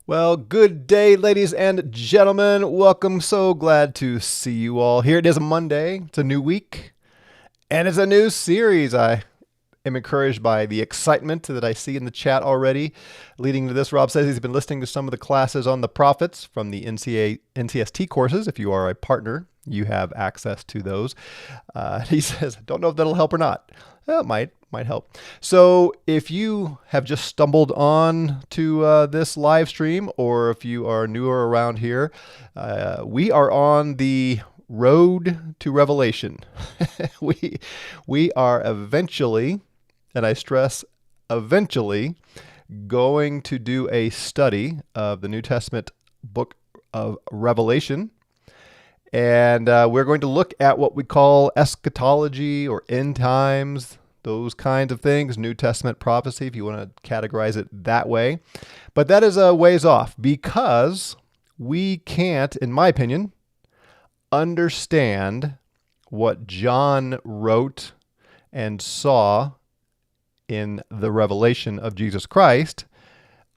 Well, good day, ladies and gentlemen. Welcome. So glad to see you all here. It is a Monday. It's a new week, and it's a new series. I am encouraged by the excitement that I see in the chat already. Leading to this, Rob says he's been listening to some of the classes on the prophets from the NCST courses. If you are a partner, you have access to those. He says, don't know if that'll help or not. It might help. So if you have just stumbled on to this live stream, or if you are newer around here, we are on the road to Revelation. we are eventually, and I stress eventually, going to do a study of the New Testament book of Revelation. And we're going to look at what we call eschatology or end times, those kinds of things, New Testament prophecy, if you want to categorize it that way. But that is a ways off because we can't, in my opinion, understand what John wrote and saw in the revelation of Jesus Christ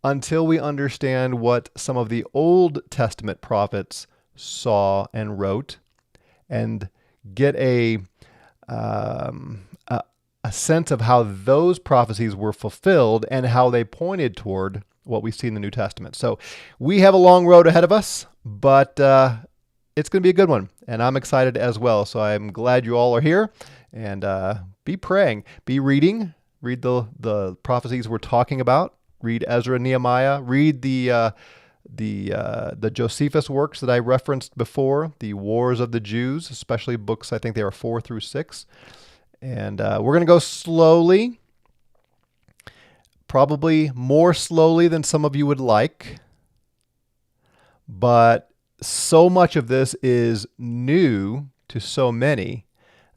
until we understand what some of the Old Testament prophets saw and wrote, and get a sense of how those prophecies were fulfilled and how they pointed toward what we see in the New Testament. So we have a long road ahead of us, but it's going to be a good one, and I'm excited as well. So I'm glad you all are here, and be praying, be reading, read the prophecies we're talking about, read Ezra and Nehemiah, read the Josephus works that I referenced before, the Wars of the Jews, especially books, I think they are 4 through 6. And we're going to go slowly, probably more slowly than some of you would like. But so much of this is new to so many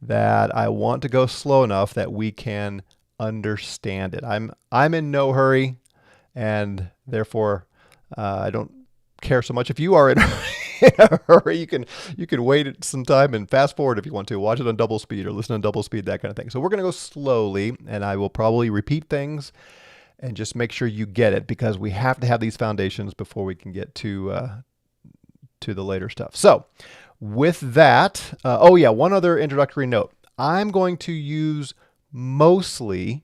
that I want to go slow enough that we can understand it. I'm in no hurry, and therefore I don't care so much if you are in a hurry. You can wait some time and fast forward if you want to. Watch it on double speed or listen on double speed, that kind of thing. So we're going to go slowly, and I will probably repeat things and just make sure you get it, because we have to have these foundations before we can get to the later stuff. So with that, one other introductory note. I'm going to use mostly,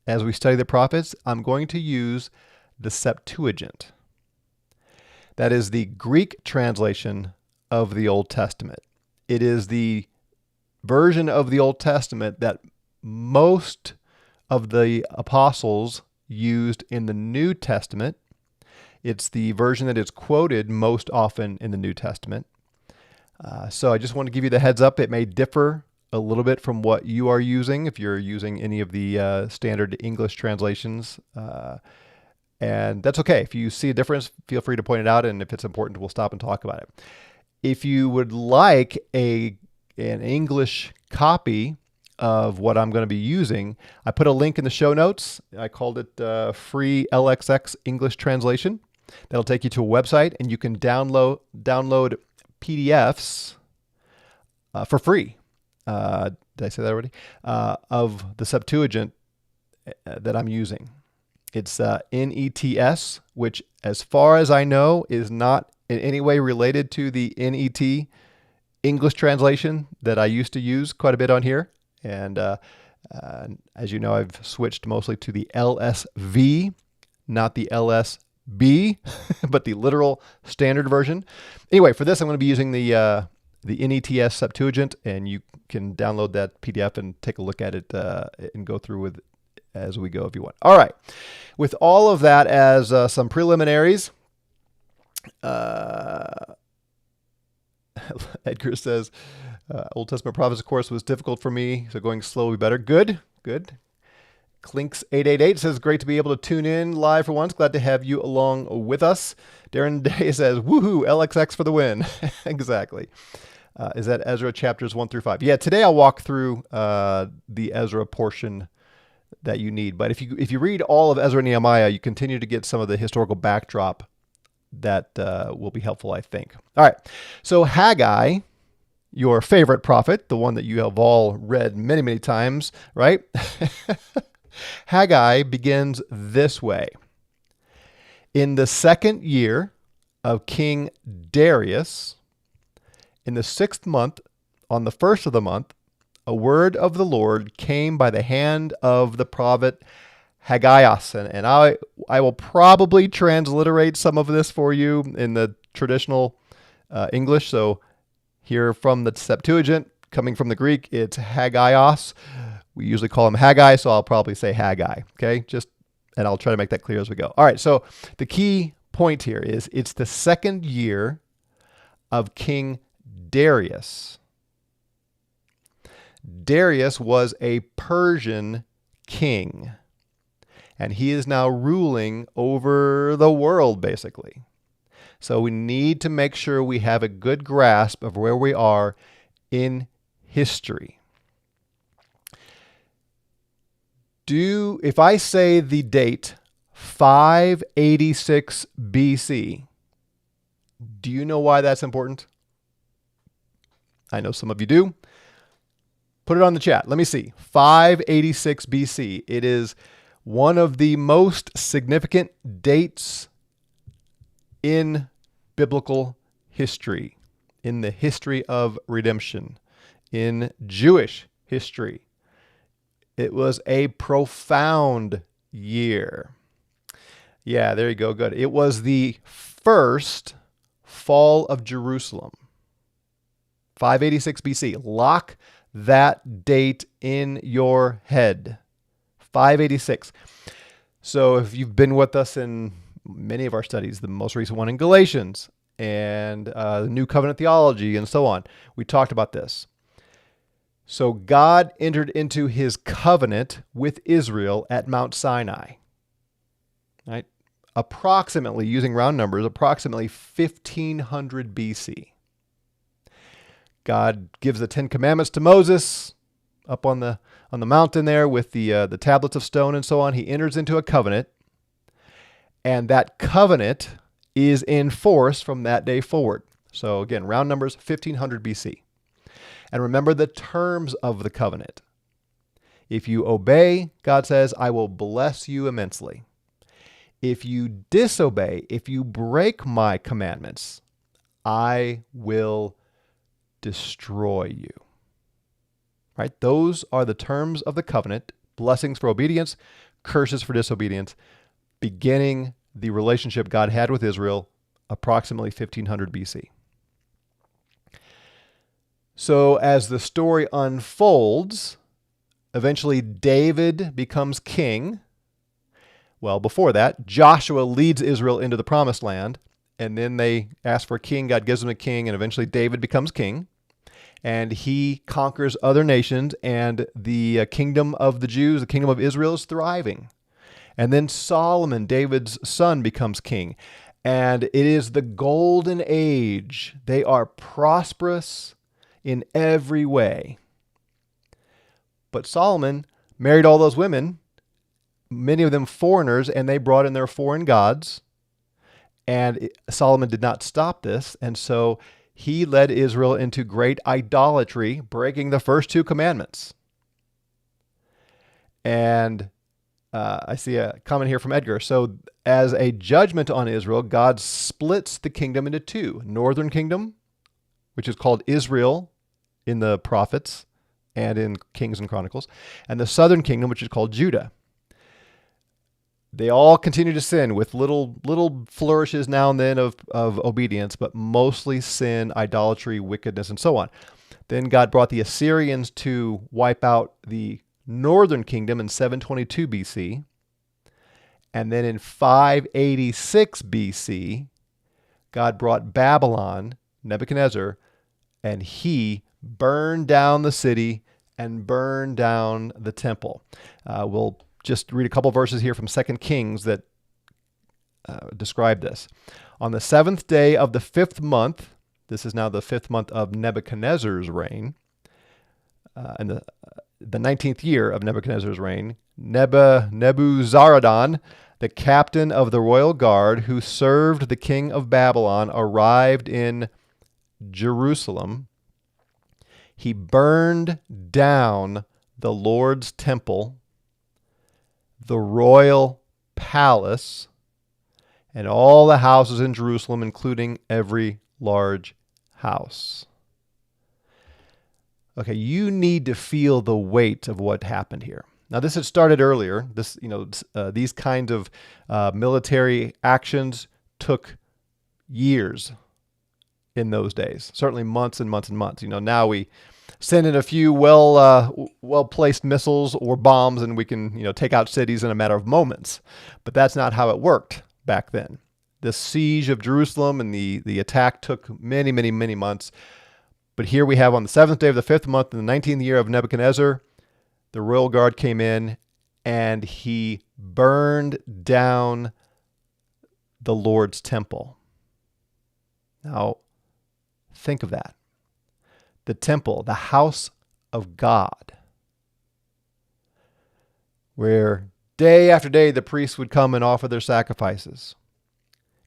as we study the prophets, I'm going to use the Septuagint. That is the Greek translation of the Old Testament. It is the version of the Old Testament that most of the apostles used in the New Testament. It's the version that is quoted most often in the New Testament. So I just want to give you the heads up. It may differ a little bit from what you are using if you're using any of the standard English translations. And that's okay. If you see a difference, feel free to point it out. And if it's important, we'll stop and talk about it. If you would like an English copy of what I'm going to be using, I put a link in the show notes. I called it Free LXX English Translation. That'll take you to a website, and you can download PDFs for free. Did I say that already? Of the Septuagint that I'm using. It's NETS, which, as far as I know, is not in any way related to the NET English translation that I used to use quite a bit on here. And as you know, I've switched mostly to the LSV, not the LSB, but the literal standard version. Anyway, for this, I'm going to be using the NETS Septuagint, and you can download that PDF and take a look at it and go through with as we go if you want. All right. With all of that as some preliminaries, Edgar says, Old Testament prophets, of course, was difficult for me, so going slow would be better. Good. Clinks888 says, great to be able to tune in live for once. Glad to have you along with us. Darren Day says, woohoo, LXX for the win. Exactly. Is that Ezra chapters 1 through 5? Yeah, today I'll walk through the Ezra portion that you need. But if you read all of Ezra and Nehemiah, you continue to get some of the historical backdrop that will be helpful, I think. All right. So Haggai, your favorite prophet, the one that you have all read many, many times, right? Haggai begins this way. In the second year of King Darius, in the 6th month, on the first of the month, a word of the Lord came by the hand of the prophet Haggai. And I will probably transliterate some of this for you in the traditional English. So here from the Septuagint, coming from the Greek, it's Haggaios. We usually call him Haggai, so I'll probably say Haggai. Okay, and I'll try to make that clear as we go. All right, so the key point here is it's the second year of King Darius. Darius was a Persian king, and he is now ruling over the world, basically. So we need to make sure we have a good grasp of where we are in history. If I say the date 586 BC, do you know why that's important? I know some of you do. Put it on the chat. Let me see. 586 BC. It is one of the most significant dates in biblical history, in the history of redemption, in Jewish history. It was a profound year. Yeah, there you go. Good. It was the first fall of Jerusalem. 586 BC. Lock that date in your head. 586. So if you've been with us in many of our studies, the most recent one in Galatians and the New Covenant theology and so on, we talked about this. So God entered into his covenant with Israel at Mount Sinai. Right? Approximately, using round numbers, approximately 1500 BC. God gives the 10 Commandments to Moses up on the mountain there with the tablets of stone and so on. He enters into a covenant, and that covenant is in force from that day forward. So again, round numbers, 1500 BC. And remember the terms of the covenant. If you obey, God says, I will bless you immensely. If you disobey, if you break my commandments, I will destroy you. Right? Those are the terms of the covenant. Blessings for obedience, curses for disobedience, beginning the relationship God had with Israel approximately 1500 BC. So as the story unfolds, eventually David becomes king. Well, before that, Joshua leads Israel into the promised land, and then they ask for a king. God gives them a king, and eventually David becomes king. And he conquers other nations, and the kingdom of the Jews, the kingdom of Israel, is thriving. And then Solomon, David's son, becomes king. And it is the golden age. They are prosperous in every way. But Solomon married all those women, many of them foreigners, and they brought in their foreign gods. And Solomon did not stop this, and so he led Israel into great idolatry, breaking the first 2 commandments. And I see a comment here from Edgar. So as a judgment on Israel, God splits the kingdom into 2. Northern kingdom, which is called Israel in the prophets and in Kings and Chronicles, and the southern kingdom, which is called Judah. They all continue to sin with little flourishes now and then of obedience, but mostly sin, idolatry, wickedness, and so on. Then God brought the Assyrians to wipe out the northern kingdom in 722 BC. And then in 586 BC, God brought Babylon, Nebuchadnezzar, and he burned down the city and burned down the temple. We'll just read a couple verses here from 2 Kings that describe this. On the 7th day of the 5th month, this is now the 5th month of Nebuchadnezzar's reign, and the 19th year of Nebuchadnezzar's reign, Nebuzaradan, the captain of the royal guard who served the king of Babylon, arrived in Jerusalem. He burned down the Lord's temple, the royal palace, and all the houses in Jerusalem, including every large house. Okay, you need to feel the weight of what happened here. Now, this had started earlier. These kinds of military actions took years in those days, certainly months and months and months. Now we send in a few well-placed missiles or bombs, and we can take out cities in a matter of moments. But that's not how it worked back then. The siege of Jerusalem and the attack took many, many, many months. But here we have on the 7th day of the 5th month in the 19th year of Nebuchadnezzar, the royal guard came in and he burned down the Lord's temple. Now, think of that. The temple, the house of God, where day after day the priests would come and offer their sacrifices.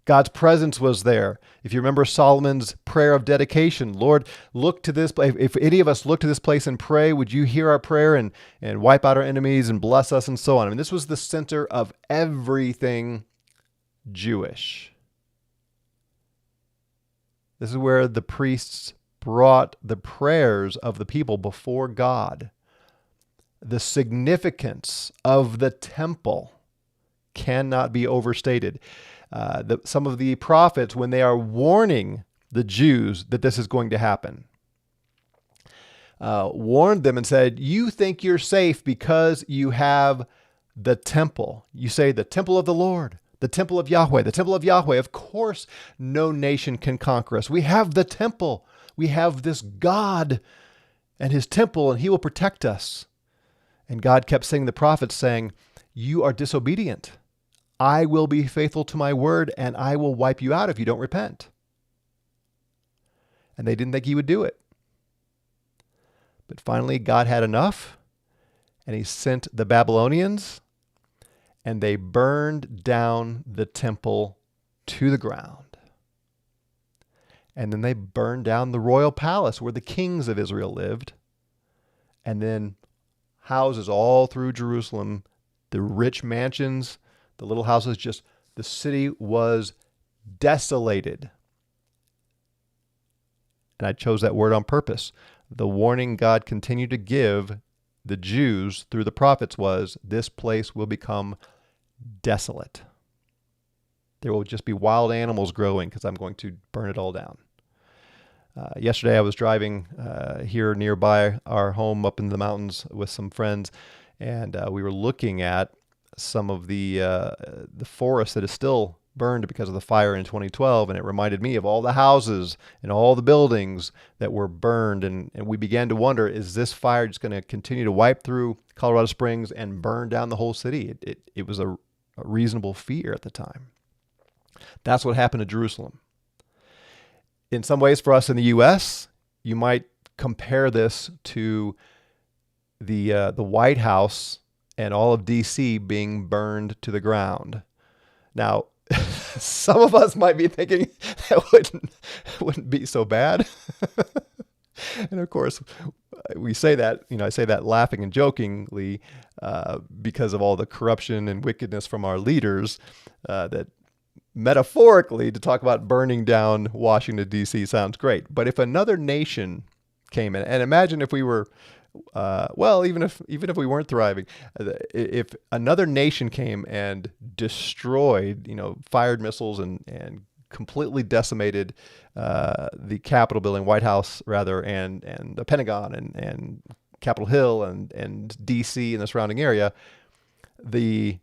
God's presence was there. If you remember Solomon's prayer of dedication, Lord, look to this place. If any of us look to this place and pray, would you hear our prayer and wipe out our enemies and bless us and so on? I mean, this was the center of everything Jewish. This is where the priests brought the prayers of the people before God. The significance of the temple cannot be overstated. Some of the prophets, when they are warning the Jews that this is going to happen, warned them and said, you think you're safe because you have the temple. You say the temple of the Lord, the temple of Yahweh, the temple of Yahweh. Of course, no nation can conquer us. We have the temple. We have this God and his temple, and he will protect us. And God kept saying to the prophets, saying, you are disobedient. I will be faithful to my word, and I will wipe you out if you don't repent. And they didn't think he would do it. But finally, God had enough, and he sent the Babylonians, and they burned down the temple to the ground. And then they burned down the royal palace where the kings of Israel lived, and then houses all through Jerusalem, the rich mansions, the little houses, just the city was desolated. And I chose that word on purpose. The warning God continued to give the Jews through the prophets was, this place will become desolate. There will just be wild animals growing because I'm going to burn it all down. Yesterday I was driving here nearby our home up in the mountains with some friends, and we were looking at some of the forest that is still burned because of the fire in 2012, and it reminded me of all the houses and all the buildings that were burned, and we began to wonder, is this fire just going to continue to wipe through Colorado Springs and burn down the whole city? It was a reasonable fear at the time. That's what happened to Jerusalem. In some ways, for us in the U.S., you might compare this to the White House and all of D.C. being burned to the ground. Now, some of us might be thinking that wouldn't be so bad. And of course, we say that, I say that laughing and jokingly because of all the corruption and wickedness from our leaders, that metaphorically, to talk about burning down Washington, D.C. sounds great. But if another nation came in, and imagine if we were, even if we weren't thriving, if another nation came and destroyed, fired missiles and completely decimated the Capitol building, White House rather, and the Pentagon and Capitol Hill and D.C. and the surrounding area, the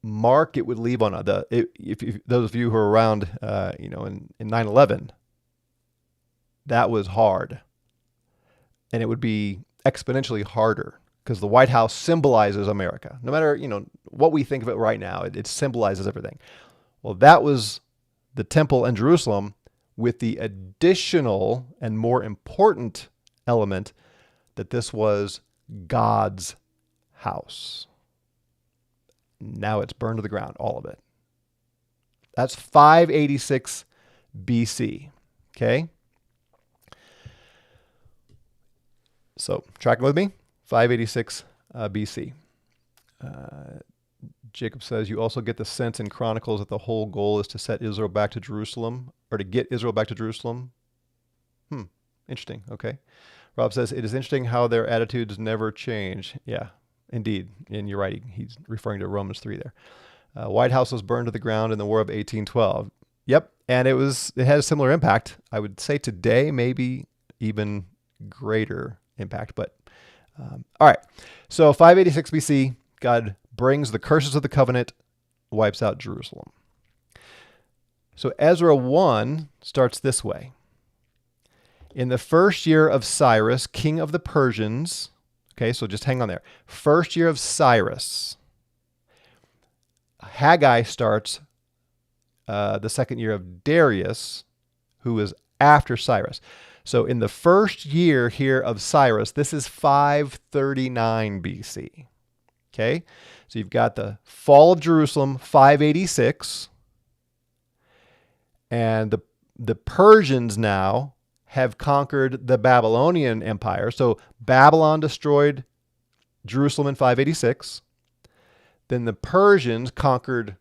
mark it would leave on if those of you who are around, in 9/11, that was hard, and it would be exponentially harder because the White House symbolizes America. No matter what we think of it right now, it symbolizes everything. Well, that was the temple in Jerusalem, with the additional and more important element that this was God's house. Now it's burned to the ground, all of it. That's 586 BC. Okay? So, tracking with me? 586 BC. Jacob says, you also get the sense in Chronicles that the whole goal is to set Israel back to Jerusalem, or to get Israel back to Jerusalem. Interesting. Okay. Rob says, it is interesting how their attitudes never change. Yeah, indeed. And you're right. He's referring to Romans 3 there. White House was burned to the ground in the War of 1812. Yep. And it had a similar impact. I would say today, maybe even greater impact. But all right. So 586 BC, God brings the curses of the covenant, wipes out Jerusalem. So Ezra 1 starts this way. In the first year of Cyrus, king of the Persians, okay, so just hang on there. First year of Cyrus. Haggai starts the second year of Darius, who is after Cyrus. So in the first year here of Cyrus, this is 539 BC. Okay, so you've got the fall of Jerusalem, 586, and the Persians now have conquered the Babylonian Empire. So Babylon destroyed Jerusalem in 586. Then the Persians conquered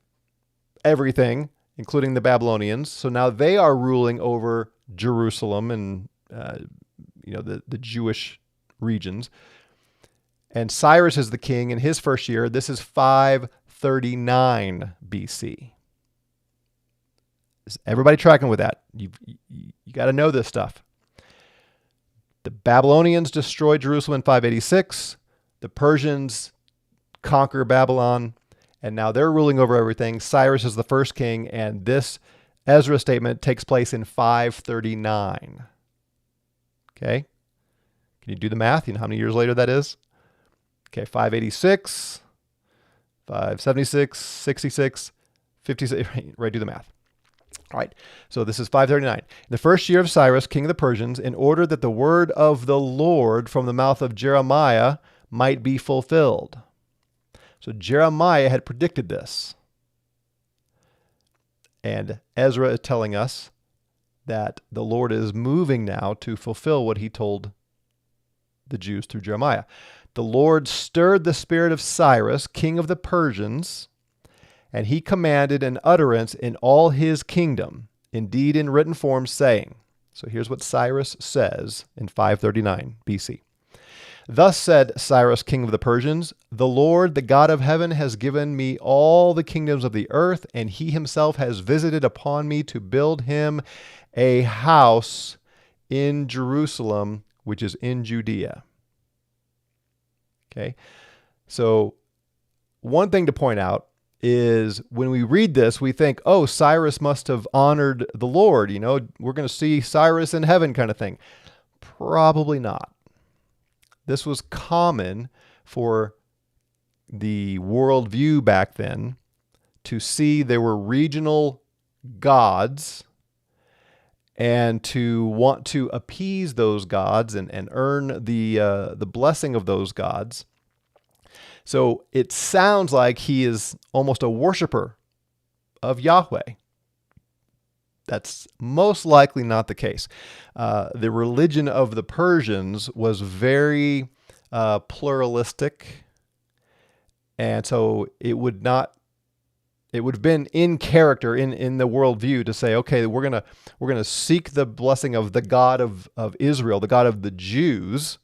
everything, including the Babylonians. So now they are ruling over Jerusalem and the Jewish regions. And Cyrus is the king in his first year. This is 539 BC. Is everybody tracking with that? You got to know this stuff. The Babylonians destroyed Jerusalem in 586. The Persians conquer Babylon, and now they're ruling over everything. Cyrus is the first king, and this Ezra statement takes place in 539. Okay? Can you do the math? You know how many years later that is? Okay, 586, 576, 66, 56. Right, do the math. All right, so this is 539. The first year of Cyrus, king of the Persians, in order that the word of the Lord from the mouth of Jeremiah might be fulfilled. So Jeremiah had predicted this. And Ezra is telling us that the Lord is moving now to fulfill what he told the Jews through Jeremiah. The Lord stirred the spirit of Cyrus, king of the Persians, and he commanded an utterance in all his kingdom, indeed in written form, saying, so here's what Cyrus says in 539 BC. Thus said Cyrus, king of the Persians, the Lord, the God of heaven, has given me all the kingdoms of the earth, and he himself has visited upon me to build him a house in Jerusalem, which is in Judea. Okay, so one thing to point out is when we read this, we think, oh, Cyrus must have honored the Lord. You know, we're going to see Cyrus in heaven kind of thing. Probably not. This was common for the worldview back then to see there were regional gods and to want to appease those gods and earn the blessing of those gods. So it sounds like he is almost a worshiper of Yahweh. That's most likely not the case. The religion of the Persians was very pluralistic, and so it would have been in character in the worldview to say, okay, we're gonna seek the blessing of the God of Israel, the God of the Jews,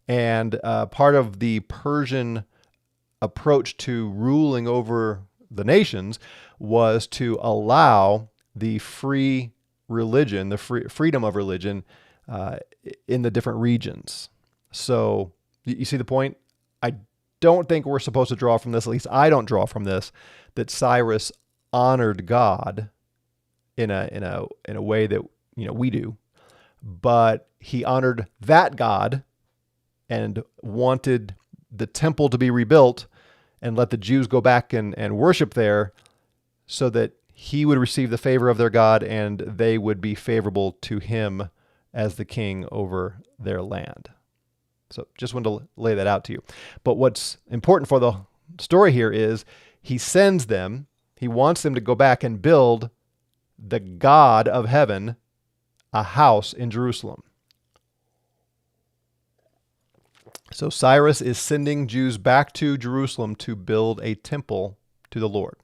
and part of the Persian approach to ruling over the nations was to allow the free religion, the freedom of religion in the different regions. So you see the point? I don't think we're supposed to draw from this, at least I don't draw from this, that Cyrus honored God in a way that we do, but he honored that God and wanted the temple to be rebuilt and let the Jews go back and worship there so that he would receive the favor of their God and they would be favorable to him as the king over their land. So just wanted to lay that out to you. But what's important for the story here is he sends them, he wants them to go back and build the God of heaven a house in Jerusalem. So Cyrus is sending Jews back to Jerusalem to build a temple to the Lord.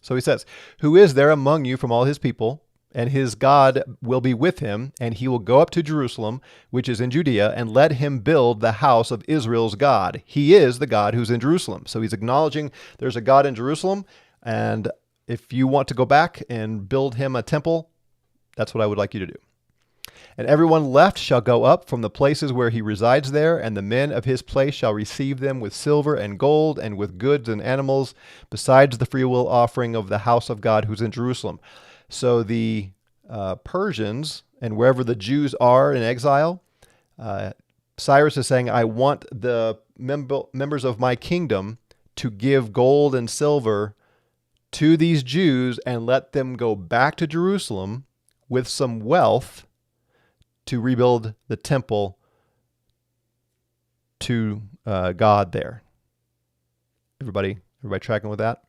So he says, who is there among you from all his people? And his God will be with him, and he will go up to Jerusalem, which is in Judea, and let him build the house of Israel's God. He is the God who's in Jerusalem. So he's acknowledging there's a God in Jerusalem, and if you want to go back and build him a temple, that's what I would like you to do. And everyone left shall go up from the places where he resides there, and the men of his place shall receive them with silver and gold, and with goods and animals, besides the freewill offering of the house of God who's in Jerusalem. So the Persians, and wherever the Jews are in exile, Cyrus is saying, I want the members of my kingdom to give gold and silver to these Jews and let them go back to Jerusalem with some wealth to rebuild the temple to God there. Everybody tracking with that?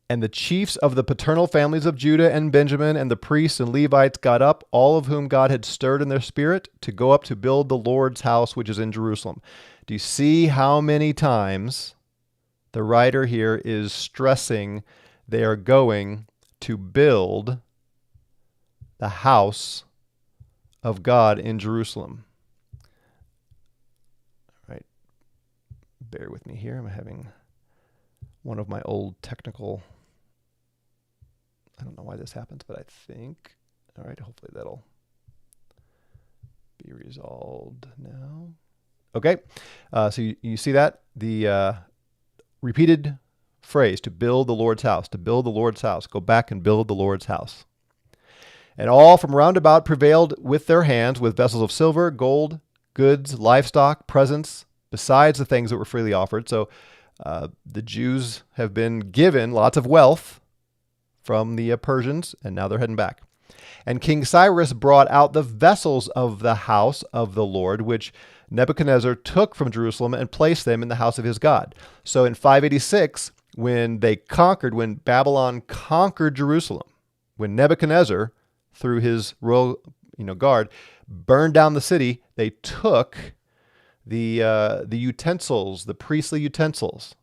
And the chiefs of the paternal families of Judah and Benjamin and the priests and Levites got up, all of whom God had stirred in their spirit, to go up to build the Lord's house, which is in Jerusalem. Do you see how many times the writer here is stressing they are going to build the house of God in Jerusalem? All right. Bear with me here. I'm having one of my old technical, I don't know why this happens, but I think, all right, hopefully that'll be resolved now. Okay, so you see that? The repeated phrase, to build the Lord's house, to build the Lord's house, go back and build the Lord's house. And all from round about prevailed with their hands, with vessels of silver, gold, goods, livestock, presents, besides the things that were freely offered. So the Jews have been given lots of wealth from the Persians, and now they're heading back. And King Cyrus brought out the vessels of the house of the Lord, which Nebuchadnezzar took from Jerusalem and placed them in the house of his God. So in 586, when Babylon conquered Jerusalem, when Nebuchadnezzar, through his royal guard, burned down the city, they took the utensils, the priestly utensils,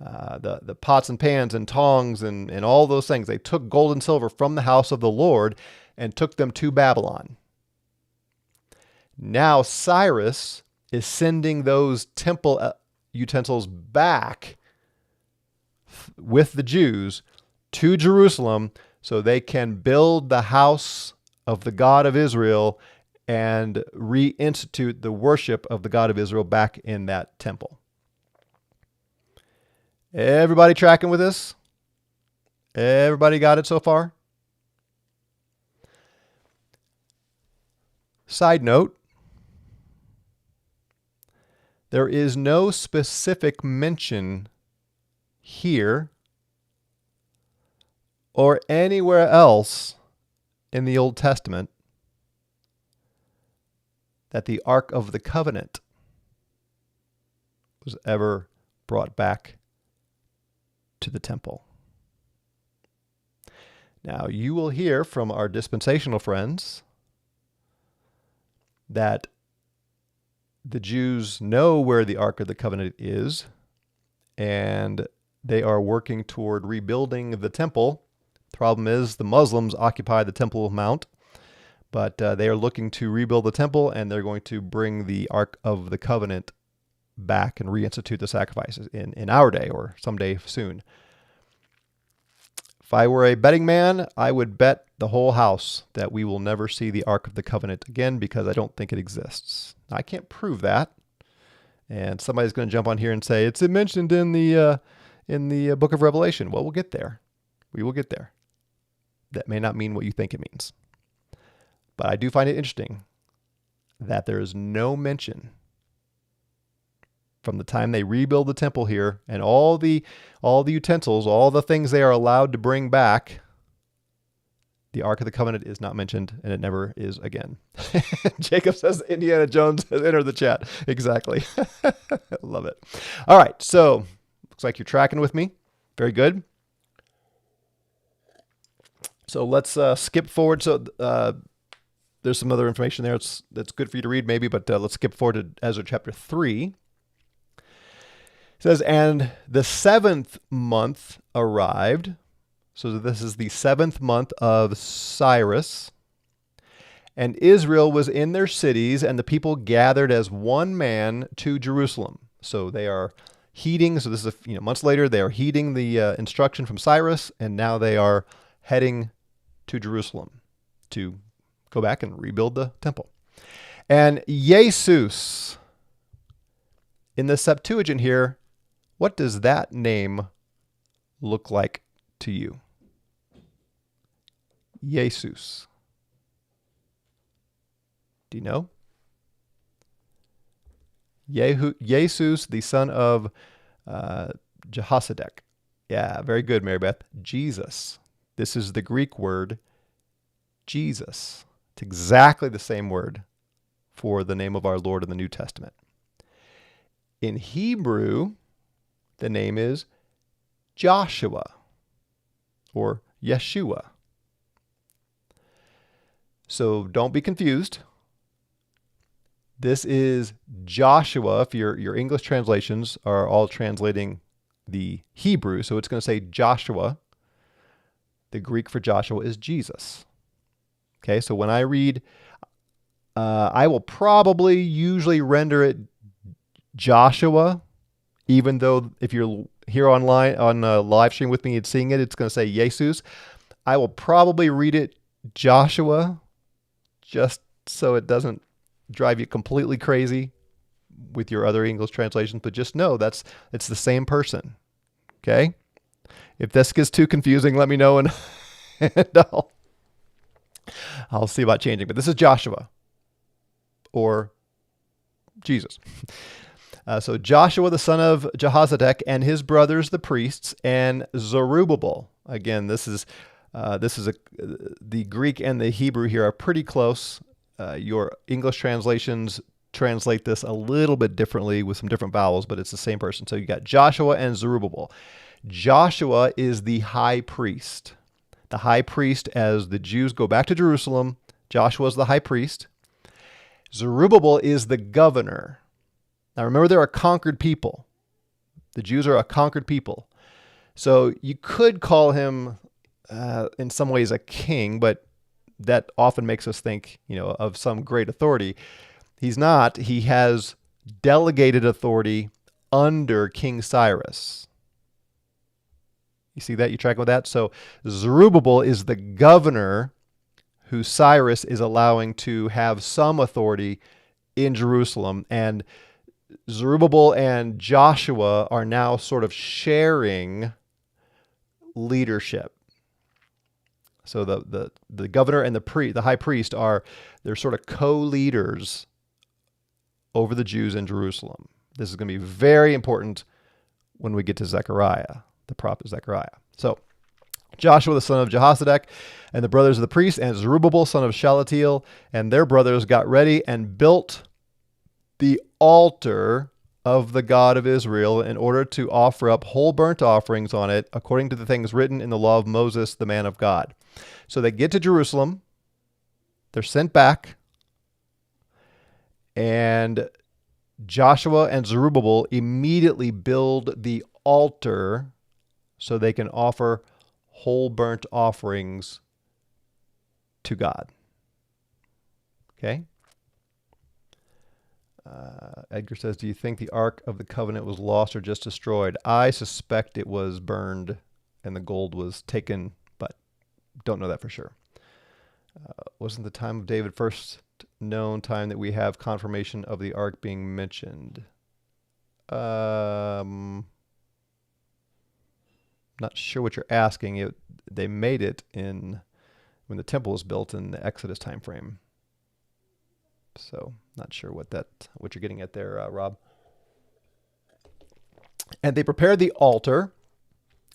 the pots and pans and tongs and all those things. They took gold and silver from the house of the Lord and took them to Babylon. Now Cyrus is sending those temple utensils back with the Jews to Jerusalem so they can build the house of the God of Israel and reinstitute the worship of the God of Israel back in that temple. Everybody tracking with this? Everybody got it so far? Side note, there is no specific mention here or anywhere else in the Old Testament that the Ark of the Covenant was ever brought back to the temple. Now, you will hear from our dispensational friends that the Jews know where the Ark of the Covenant is, and they are working toward rebuilding the temple. The problem is the Muslims occupy the Temple Mount, but they are looking to rebuild the temple, and they're going to bring the Ark of the Covenant back and reinstitute the sacrifices in our day or someday soon. If I were a betting man, I would bet the whole house that we will never see the Ark of the Covenant again because I don't think it exists. I can't prove that, and somebody's going to jump on here and say it's mentioned in the book of Revelation. Well, we'll get there. We will get there. That may not mean what you think it means, but I do find it interesting that there is no mention from the time they rebuild the temple here and all the utensils, all the things they are allowed to bring back. The Ark of the Covenant is not mentioned, and it never is again. Jacob says Indiana Jones has entered the chat. Exactly. Love it. All right, so looks like you're tracking with me. Very good. So let's skip forward. So there's some other information there that's good for you to read maybe, but let's skip forward to Ezra chapter 3. It says, and the seventh month arrived. So this is the seventh month of Cyrus. And Israel was in their cities, and the people gathered as one man to Jerusalem. So they are heeding. So this is months later. They are heeding the instruction from Cyrus, and now they are heading to Jerusalem to go back and rebuild the temple. And Jesus, in the Septuagint here, what does that name look like to you? Jesus. Do you know? Jesus, the son of Jehozadak. Yeah, very good, Mary Beth. Jesus. This is the Greek word Jesus. It's exactly the same word for the name of our Lord in the New Testament. In Hebrew, the name is Joshua or Yeshua. So don't be confused. This is Joshua. If your English translations are all translating the Hebrew, so it's going to say Joshua. The Greek for Joshua is Jesus. Okay, so when I read, I will probably usually render it Joshua, even though if you're here online on live stream with me and seeing it, it's going to say Jesus. I will probably read it Joshua, just so it doesn't drive you completely crazy with your other English translations. But just know it's the same person. Okay, if this gets too confusing, let me know and I'll see about changing. But this is Joshua or Jesus. So Joshua, the son of Jehozadak, and his brothers, the priests, and Zerubbabel. Again, the Greek and the Hebrew here are pretty close. Your English translations translate this a little bit differently with some different vowels, but it's the same person. So you got Joshua and Zerubbabel. Joshua is the high priest. The high priest, as the Jews go back to Jerusalem, Joshua is the high priest. Zerubbabel is the governor. Now remember, they're a conquered people. The Jews are a conquered people. So you could call him in some ways a king, but that often makes us think, of some great authority. He's not. He has delegated authority under King Cyrus. You see that? You tracking with that? So Zerubbabel is the governor who Cyrus is allowing to have some authority in Jerusalem. And Zerubbabel and Joshua are now sort of sharing leadership. So the governor and the high priest they're sort of co-leaders over the Jews in Jerusalem. This is going to be very important when we get to Zechariah, the prophet Zechariah. So Joshua, the son of Jehozadak, and the brothers of the priests, and Zerubbabel, son of Shealtiel, and their brothers got ready and built the altar of the God of Israel in order to offer up whole burnt offerings on it, according to the things written in the law of Moses, the man of God. So they get to Jerusalem, they're sent back, and Joshua and Zerubbabel immediately build the altar so they can offer whole burnt offerings to God. Okay? Edgar says, do you think the Ark of the Covenant was lost or just destroyed? I suspect it was burned and the gold was taken, but don't know that for sure. Wasn't the time of David first known time that we have confirmation of the Ark being mentioned? Not sure what you're asking. They made it when the temple was built in the Exodus time frame. So not sure what you're getting at there, Rob. And they prepared the altar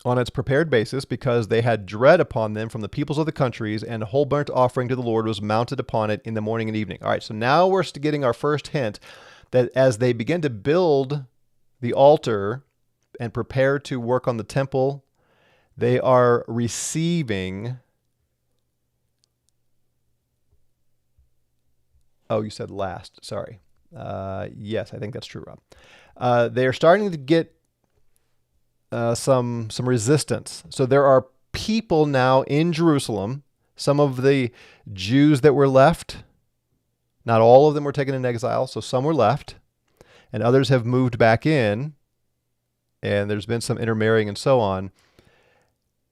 on its prepared basis because they had dread upon them from the peoples of the countries, and a whole burnt offering to the Lord was mounted upon it in the morning and evening. All right, so now we're getting our first hint that as they begin to build the altar and prepare to work on the temple, they are receiving... Oh, you said last. Sorry. Yes, I think that's true, Rob. They are starting to get some resistance. So there are people now in Jerusalem, some of the Jews that were left, not all of them were taken into exile, so some were left, and others have moved back in, and there's been some intermarrying and so on.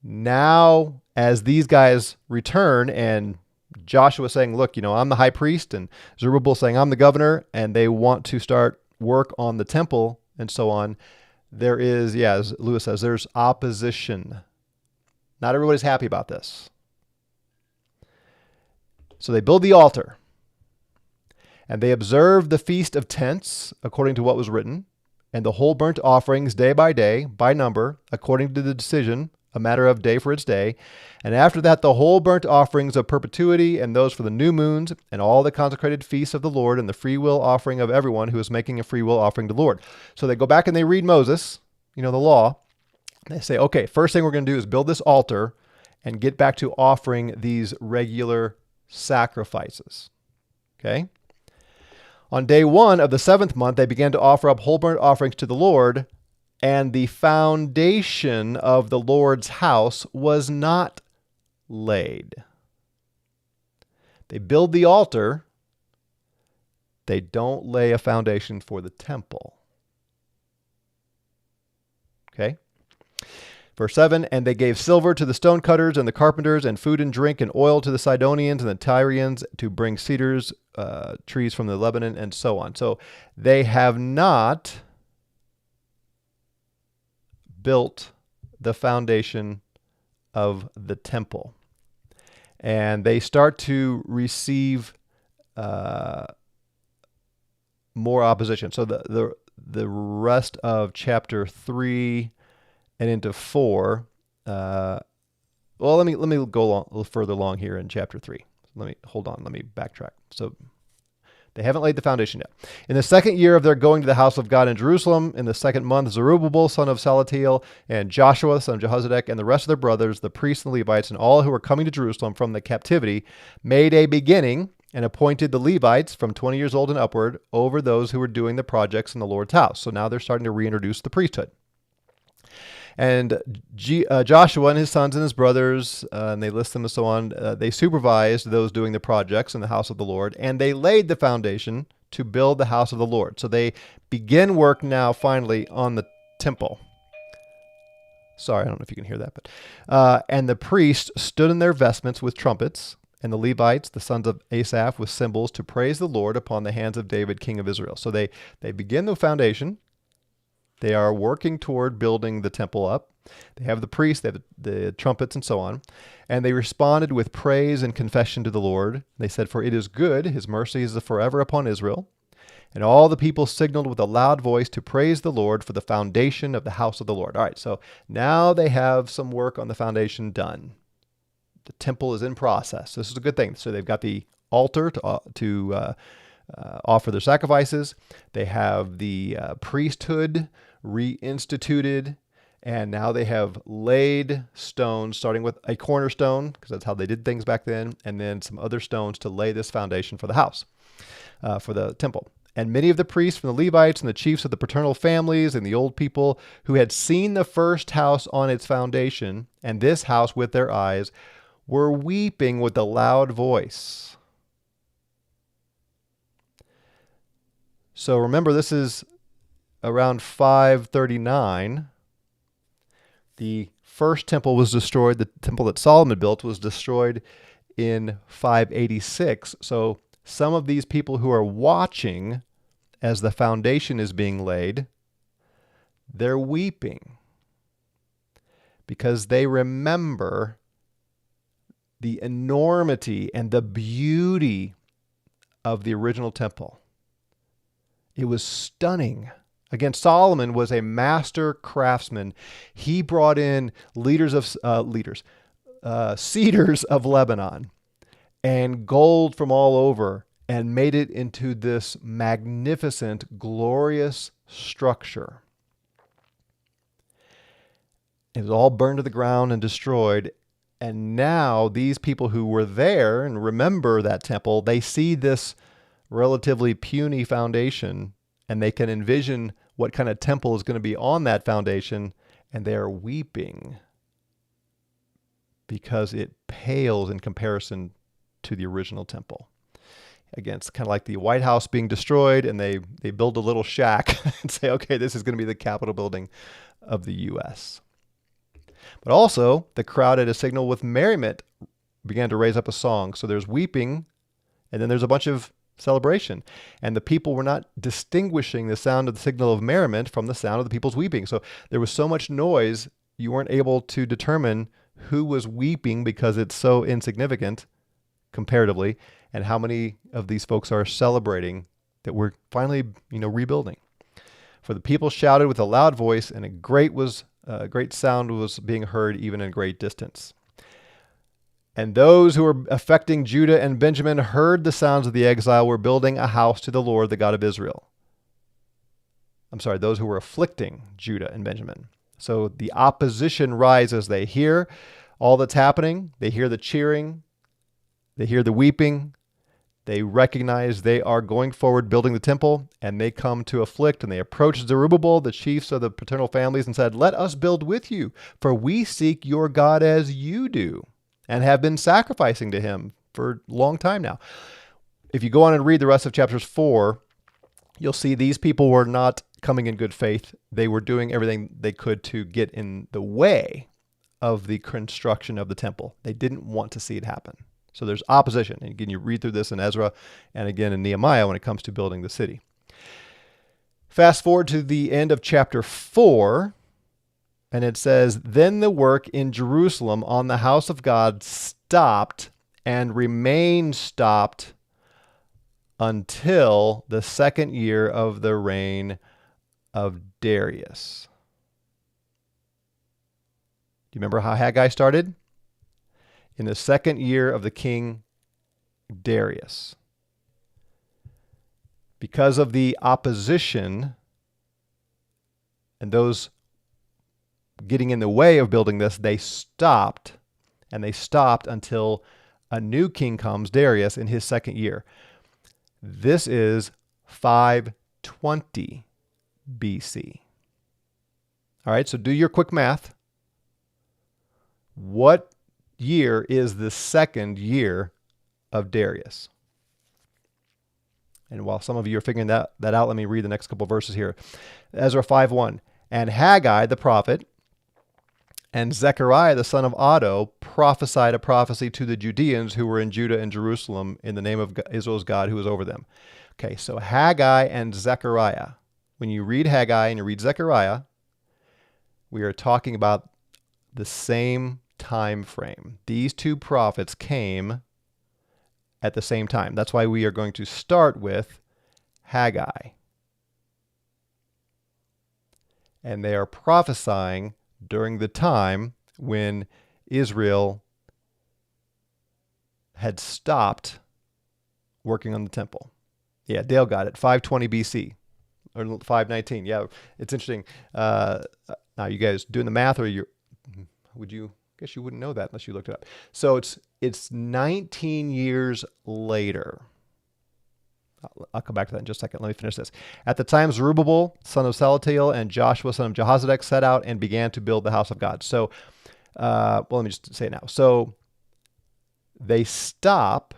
Now, as these guys return, and Joshua saying, look, I'm the high priest, and Zerubbabel saying, I'm the governor, and they want to start work on the temple and so on, there is, as Lewis says, there's opposition. Not everybody's happy about this. So they build the altar, and they observe the Feast of Tents according to what was written, and the whole burnt offerings day by day, by number, according to the decision, a matter of day for its day. And after that, the whole burnt offerings of perpetuity, and those for the new moons, and all the consecrated feasts of the Lord, and the free will offering of everyone who is making a free will offering to the Lord. So they go back and they read Moses, the law. They say, okay, first thing we're going to do is build this altar and get back to offering these regular sacrifices. Okay? On day 1 of the 7th month, they began to offer up whole burnt offerings to the Lord, and the foundation of the Lord's house was not laid. They build the altar. They don't lay a foundation for the temple. Okay? Verse 7, and they gave silver to the stonecutters and the carpenters, and food and drink and oil to the Sidonians and the Tyrians to bring cedars, trees from the Lebanon, and so on. So they have not built the foundation of the temple. And they start to receive more opposition. So the rest of chapter 3 and into 4, let me go a little further along here in chapter 3. Let me backtrack. So they haven't laid the foundation yet. In the 2nd year of their going to the house of God in Jerusalem, in the 2nd month, Zerubbabel, son of Salatiel, and Joshua, son of Jehozadak, and the rest of their brothers, the priests and the Levites, and all who were coming to Jerusalem from the captivity, made a beginning and appointed the Levites from 20 years old and upward over those who were doing the projects in the Lord's house. So now they're starting to reintroduce the priesthood. And Joshua and his sons and his brothers, and they list them and so on, they supervised those doing the projects in the house of the Lord, and they laid the foundation to build the house of the Lord. So they begin work now finally on the temple. Sorry, I don't know if you can hear that. But and the priests stood in their vestments with trumpets, and the Levites, the sons of Asaph, with cymbals to praise the Lord upon the hands of David, king of Israel. So they begin the foundation. They are working toward building the temple up. They have the priests, they have the trumpets and so on. And they responded with praise and confession to the Lord. They said, for it is good, his mercy is forever upon Israel. And all the people signaled with a loud voice to praise the Lord for the foundation of the house of the Lord. All right, so now they have some work on the foundation done. The temple is in process. This is a good thing. So they've got the altar to offer their sacrifices. They have the priesthood reinstituted, and now they have laid stones, starting with a cornerstone, because that's how they did things back then, and then some other stones to lay this foundation for the house, for the temple. And many of the priests from the Levites and the chiefs of the paternal families and the old people who had seen the first house on its foundation and this house with their eyes were weeping with a loud voice. So remember, this is around 539. The first temple was destroyed. The temple that Solomon built was destroyed in 586. So some of these people who are watching as the foundation is being laid, they're weeping because they remember the enormity and the beauty of the original temple. It was stunning. Again, Solomon was a master craftsman. He brought in cedars of Lebanon and gold from all over and made it into this magnificent, glorious structure. It was all burned to the ground and destroyed. And now these people who were there and remember that temple, they see this relatively puny foundation, and they can envision what kind of temple is going to be on that foundation, and they are weeping because it pales in comparison to the original temple. Again, it's kind of like the White House being destroyed, and they build a little shack and say, okay, this is going to be the Capitol building of the U.S. But also, the crowd at a signal with merriment began to raise up a song. So there's weeping, and then there's a bunch of celebration. And the people were not distinguishing the sound of the signal of merriment from the sound of the people's weeping. So there was so much noise, you weren't able to determine who was weeping because it's so insignificant comparatively, and how many of these folks are celebrating that we're finally, rebuilding. For the people shouted with a loud voice, and a great sound was being heard even in great distance. And those who were affecting Judah and Benjamin heard the sounds of the exile, were building a house to the Lord, the God of Israel. Those who were afflicting Judah and Benjamin. So the opposition rises. They hear all that's happening. They hear the cheering. They hear the weeping. They recognize they are going forward building the temple, and they come to afflict, and they approached Zerubbabel, the chiefs of the paternal families, and said, "Let us build with you, for we seek your God as you do, and have been sacrificing to him for a long time now." If you go on and read the rest of chapters 4, you'll see these people were not coming in good faith. They were doing everything they could to get in the way of the construction of the temple. They didn't want to see it happen. So there's opposition. And again, you read through this in Ezra and again in Nehemiah when it comes to building the city. Fast forward to the end of chapter 4, and it says, "Then the work in Jerusalem on the house of God stopped and remained stopped until the second year of the reign of Darius." Do you remember how Haggai started? In the second year of the king Darius. Because of the opposition and those getting in the way of building this, they stopped. And they stopped until a new king comes, Darius, in his second year. This is 520 BC. All right, so do your quick math. What year is the second year of Darius? And while some of you are figuring that out, let me read the next couple verses here. Ezra 5:1. "And Haggai the prophet and Zechariah the son of Oddo prophesied a prophecy to the Judeans who were in Judah and Jerusalem in the name of Israel's God who was over them." Okay, so Haggai and Zechariah. When you read Haggai and you read Zechariah, we are talking about the same time frame. These two prophets came at the same time. That's why we are going to start with Haggai. And they are prophesying during the time when Israel had stopped working on the temple. Yeah, Dale got it. 520 BC or 519. Yeah, it's interesting. Now, you guys doing the math, or would you? Guess you wouldn't know that unless you looked it up. So it's 19 years later. I'll come back to that in just a second. Let me finish this. "At the time, Zerubbabel, son of Salatiel, and Joshua, son of Jehozadak, set out and began to build the house of God." So, let me just say it now. So they stop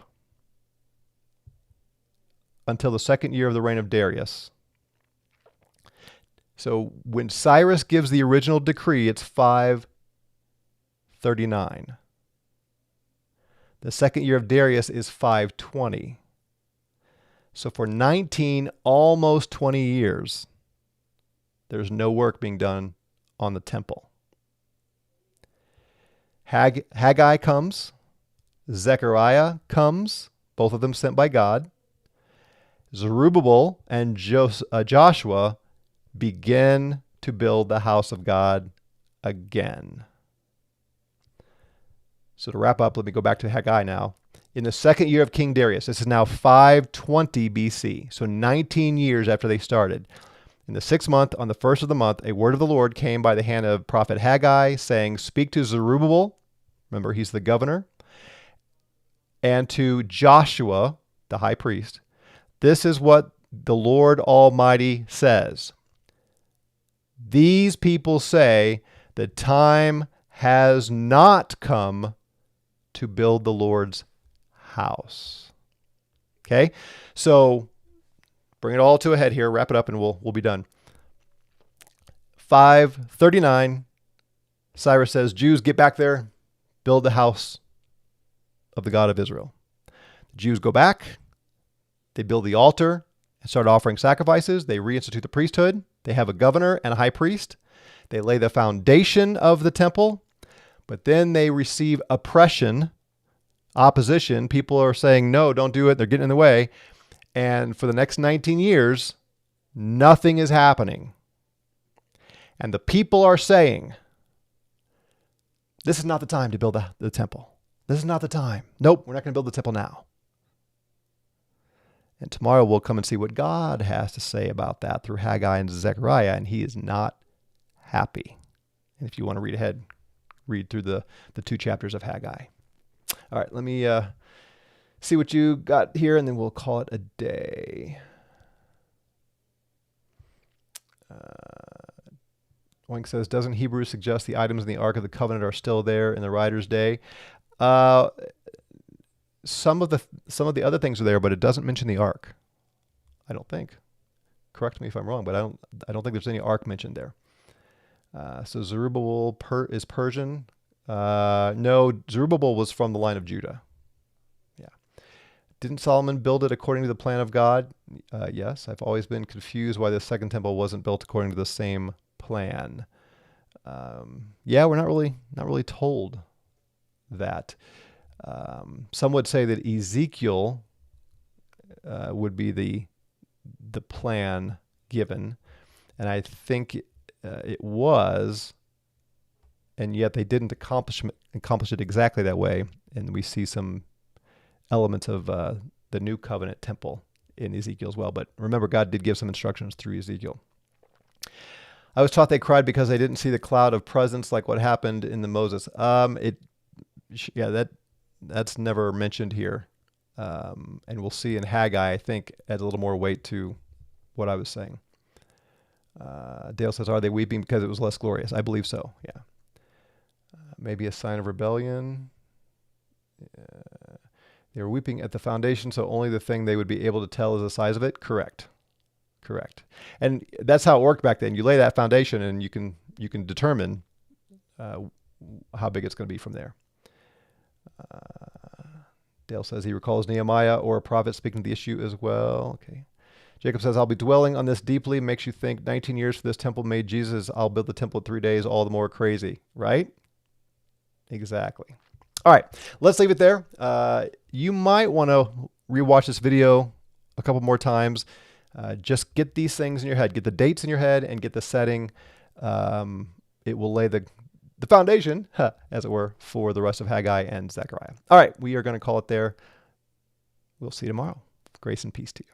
until the second year of the reign of Darius. So when Cyrus gives the original decree, it's 539. The second year of Darius is 520. So for 19, almost 20 years, there's no work being done on the temple. Haggai comes. Zechariah comes, both of them sent by God. Zerubbabel and Joshua begin to build the house of God again. So to wrap up, let me go back to Haggai now. In the second year of King Darius, this is now 520 BC, so 19 years after they started. In the 6th month, on the first of the month, a word of the Lord came by the hand of prophet Haggai, saying, "Speak to Zerubbabel," remember he's the governor, "and to Joshua, the high priest. This is what the Lord Almighty says. These people say, The time has not come to build the Lord's house. Okay? So bring it all to a head here, wrap it up, and we'll be done. 5:39, Cyrus says, Jews, get back there, build the house of the God of Israel. The Jews go back, they build the altar and start offering sacrifices. They reinstitute the priesthood. They have a governor and a high priest. They lay the foundation of the temple, but then they receive oppression, opposition. People are saying, no, don't do it. They're getting in the way. And for the next 19 years, nothing is happening. And the people are saying, this is not the time to build the temple. This is not the time. Nope, we're not going to build the temple now. And tomorrow we'll come and see what God has to say about that through Haggai and Zechariah, and he is not happy. And if you want to read ahead, read through the 2 chapters of Haggai. All right, let me see what you got here, and then we'll call it a day. Oink says, doesn't Hebrews suggest the items in the Ark of the Covenant are still there in the writer's day? Some of the other things are there, but it doesn't mention the Ark. I don't think. Correct me if I'm wrong, but I don't think there's any Ark mentioned there. So Zerubbabel is Persian. No, Zerubbabel was from the line of Judah. Yeah. Didn't Solomon build it according to the plan of God? Yes. I've always been confused why the second temple wasn't built according to the same plan. Yeah, we're not really told that. Some would say that Ezekiel would be the plan given, and I think it was, and yet they didn't accomplish it exactly that way. And we see some elements of the new covenant temple in Ezekiel as well. But remember, God did give some instructions through Ezekiel. I was taught they cried because they didn't see the cloud of presence like what happened in the Moses. That's never mentioned here. And we'll see in Haggai, I think, adds a little more weight to what I was saying. Dale says, are they weeping because it was less glorious? I believe so, yeah. Maybe a sign of rebellion. They were weeping at the foundation, so only the thing they would be able to tell is the size of it? Correct. And that's how it worked back then. You lay that foundation and you can determine how big it's going to be from there. Dale says he recalls Nehemiah or a prophet speaking to the issue as well. Okay. Jacob says, I'll be dwelling on this deeply. Makes you think 19 years for this temple made Jesus. I'll build the temple in 3 days. All the more crazy, right? Exactly. All right. Let's leave it there. You might want to rewatch this video a couple more times. Just get these things in your head. Get the dates in your head and get the setting. It will lay the foundation, as it were, for the rest of Haggai and Zechariah. All right, we are going to call it there. We'll see you tomorrow. Grace and peace to you.